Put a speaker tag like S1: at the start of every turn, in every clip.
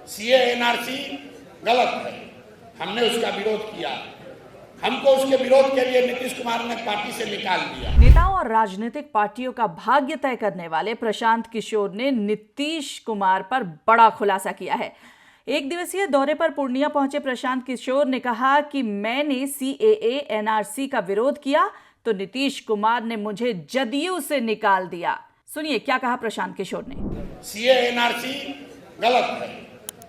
S1: CA NRC गलत है, हमने उसका विरोध किया। हमको उसके विरोध के लिए नीतीश कुमार ने पार्टी से निकाल दिया।
S2: नेताओं और राजनीतिक पार्टियों का भाग्य तय करने वाले प्रशांत किशोर ने नीतीश कुमार पर बड़ा खुलासा किया है। एक दिवसीय दौरे पर पूर्णिया पहुंचे प्रशांत किशोर ने कहा कि मैंने सीएए एनआरसी का विरोध किया तो नीतीश कुमार ने मुझे जदयू से निकाल दिया। सुनिए क्या कहा प्रशांत किशोर ने।
S1: सीए एनआरसी गलत है,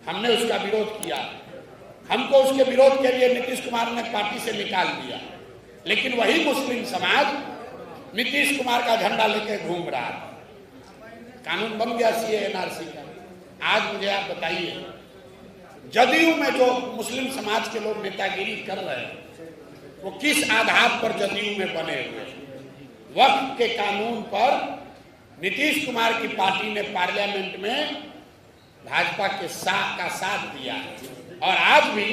S1: हमने उसका विरोध किया। हमको उसके विरोध के लिए नीतीश कुमार ने पार्टी से निकाल दिया, लेकिन वही मुस्लिम समाज नीतीश कुमार का झंडा लेके घूम रहा है। कानून बन गया सीए एनआरसी का। आज मुझे आप बताइए, जदयू में जो मुस्लिम समाज के लोग नेतागिरी कर रहे हैं वो किस आधार पर जदयू में बने हुए हैं? वक्फ के कानून पर नीतीश कुमार की पार्टी ने पार्लियामेंट में भाजपा के साथ दिया है। और आज भी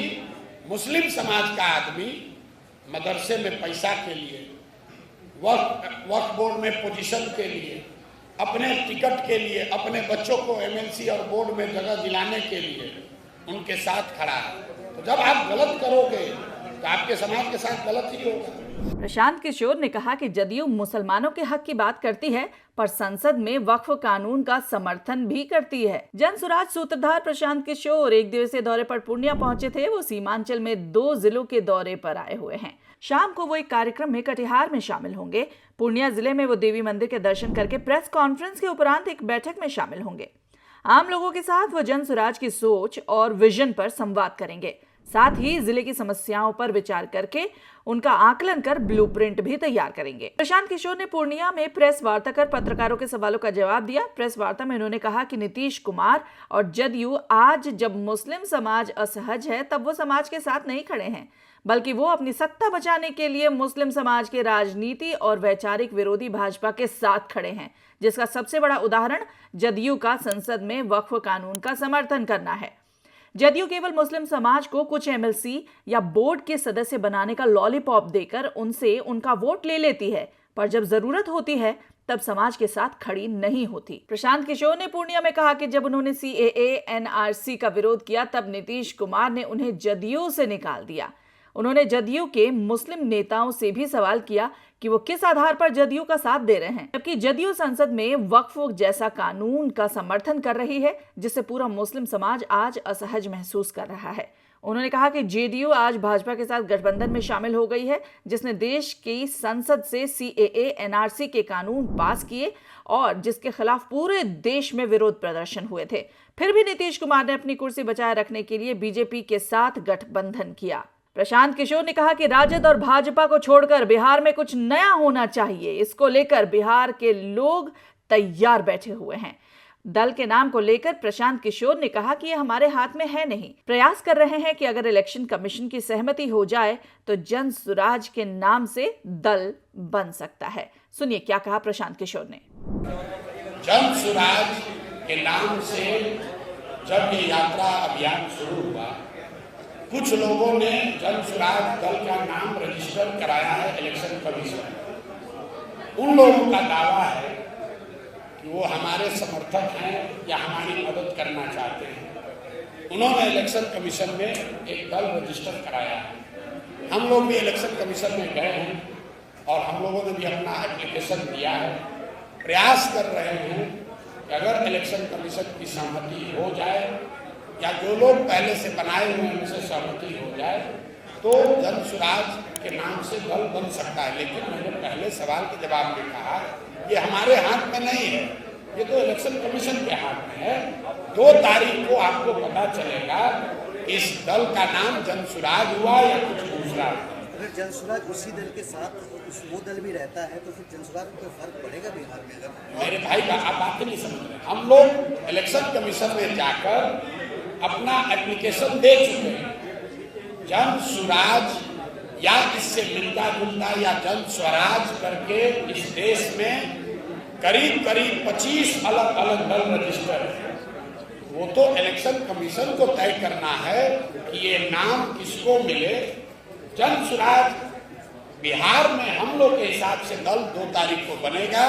S1: मुस्लिम समाज का आदमी मदरसे में पैसा के लिए, वक्फ बोर्ड में पोजीशन के लिए, अपने टिकट के लिए, अपने बच्चों को एमएलसी और बोर्ड में जगह दिलाने के लिए उनके साथ खड़ा है। तो जब आप गलत करोगे तो आपके समाज के साथ गलत ही होगा।
S2: प्रशांत किशोर ने कहा कि जदयू मुसलमानों के हक की बात करती है पर संसद में वक्फ कानून का समर्थन भी करती है। जनसुराज सूत्रधार प्रशांत किशोर एक दिवसीय दौरे पर पूर्णिया पहुंचे थे। वो सीमांचल में 2 जिलों के दौरे पर आए हुए हैं। शाम को वो एक कार्यक्रम में कटिहार में शामिल होंगे। पूर्णिया जिले में वो देवी मंदिर के दर्शन करके प्रेस कॉन्फ्रेंस के उपरांत एक बैठक में शामिल होंगे। आम लोगों के साथ वो जनसुराज की सोच और विजन पर संवाद करेंगे। साथ ही जिले की समस्याओं पर विचार करके उनका आकलन कर ब्लूप्रिंट भी तैयार करेंगे। प्रशांत किशोर ने पूर्णिया में प्रेस वार्ता कर पत्रकारों के सवालों का जवाब दिया। प्रेस वार्ता में उन्होंने कहा कि नीतीश कुमार और जदयू आज जब मुस्लिम समाज असहज है तब वो समाज के साथ नहीं खड़े हैं, बल्कि वो अपनी सत्ता बचाने के लिए मुस्लिम समाज के राजनीति और वैचारिक विरोधी भाजपा के साथ खड़े हैं, जिसका सबसे बड़ा उदाहरण जदयू का संसद में वक्फ कानून का समर्थन करना है। जदयू केवल मुस्लिम समाज को कुछ एमएलसी या बोर्ड के सदस्य बनाने का लॉलीपॉप देकर उनसे उनका वोट ले लेती है, पर जब जरूरत होती है तब समाज के साथ खड़ी नहीं होती। प्रशांत किशोर ने पूर्णिया में कहा कि जब उन्होंने सीएए एनआरसी का विरोध किया तब नीतीश कुमार ने उन्हें जदयू से निकाल दिया। उन्होंने जदयू के मुस्लिम नेताओं से भी सवाल किया कि वो किस आधार पर जदयू का साथ दे रहे हैं, जबकि जदयू संसद में वक्फ जैसा कानून का समर्थन कर रही है जिससे पूरा मुस्लिम समाज आज असहज महसूस कर रहा है। उन्होंने कहा कि जेडीयू आज भाजपा के साथ गठबंधन में शामिल हो गई है, जिसने देश की संसद से सीएए एनआरसी के कानून पास किए और जिसके खिलाफ पूरे देश में विरोध प्रदर्शन हुए थे। फिर भी नीतीश कुमार ने अपनी कुर्सी बचाए रखने के लिए बीजेपी के साथ गठबंधन किया। प्रशांत किशोर ने कहा कि राजद और भाजपा को छोड़कर बिहार में कुछ नया होना चाहिए। इसको लेकर बिहार के लोग तैयार बैठे हुए हैं। दल के नाम को लेकर प्रशांत किशोर ने कहा कि ये हमारे हाथ में है नहीं। प्रयास कर रहे हैं कि अगर इलेक्शन कमीशन की सहमति हो जाए तो जनसुराज के नाम से दल बन सकता है। सुनिए क्या कहा प्रशांत किशोर ने।
S1: जनसुराज के नाम से जब ये यात्रा अभियान शुरू हुआ, कुछ लोगों ने जनसुराज दल का नाम रजिस्टर कराया है इलेक्शन कमीशन। उन लोगों का दावा है कि वो हमारे समर्थक हैं या हमारी मदद करना चाहते हैं। उन्होंने इलेक्शन कमीशन में एक दल रजिस्टर कराया है। हम लोग भी इलेक्शन कमीशन में गए हैं और हम लोगों ने भी अपना एप्लीकेशन दिया है। प्रयास कर रहे हैं कि अगर इलेक्शन कमीशन की सहमति हो जाए या जो लोग पहले से बनाए हुए हैं उनसे सहमति हो जाए तो जनसुराज के नाम से दल बन सकता है। लेकिन मैंने पहले सवाल के जवाब में कहा ये हमारे हाथ में नहीं है, ये तो इलेक्शन कमीशन के हाथ में है। 2 तारीख को आपको पता चलेगा इस दल का नाम जनसुराज हुआ या कुछ दूसरा।
S3: अगर जनसुराज उसी दल के साथ वो दल भी रहता है तो फिर जनसुराज में कोई फर्क पड़ेगा बिहार में?
S1: मेरे भाई का आप बात नहीं समझ रहे। हम लोग इलेक्शन कमीशन में जाकर अपना एप्लीकेशन दे चुके हैं। जनसुराज या इससे मिलता जुलता या जनस्वराज करके इस देश में करीब 25 अलग अलग दल रजिस्टर है। वो तो इलेक्शन कमीशन को तय करना है कि ये नाम किसको मिले। जनसुराज बिहार में हम लोग के हिसाब से दल 2 तारीख को बनेगा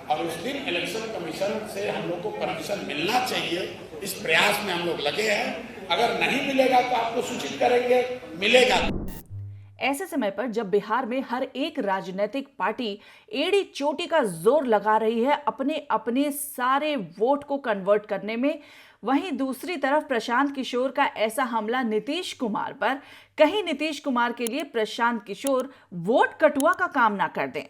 S1: और उस दिन इलेक्शन कमीशन से हम लोग को परमिशन मिलना चाहिए इस प्रयास में हम लोग लगे हैं। अगर नहीं मिलेगा तो आपको सूचित करेंगे, मिलेगा।
S2: ऐसे समय पर जब बिहार में हर एक राजनीतिक पार्टी एड़ी चोटी का जोर लगा रही है अपने अपने सारे वोट को कन्वर्ट करने में, वहीं दूसरी तरफ प्रशांत किशोर का ऐसा हमला नीतीश कुमार पर, कहीं नीतीश कुमार के लिए प्रशांत किशोर वोट कटुआ का काम ना कर दें।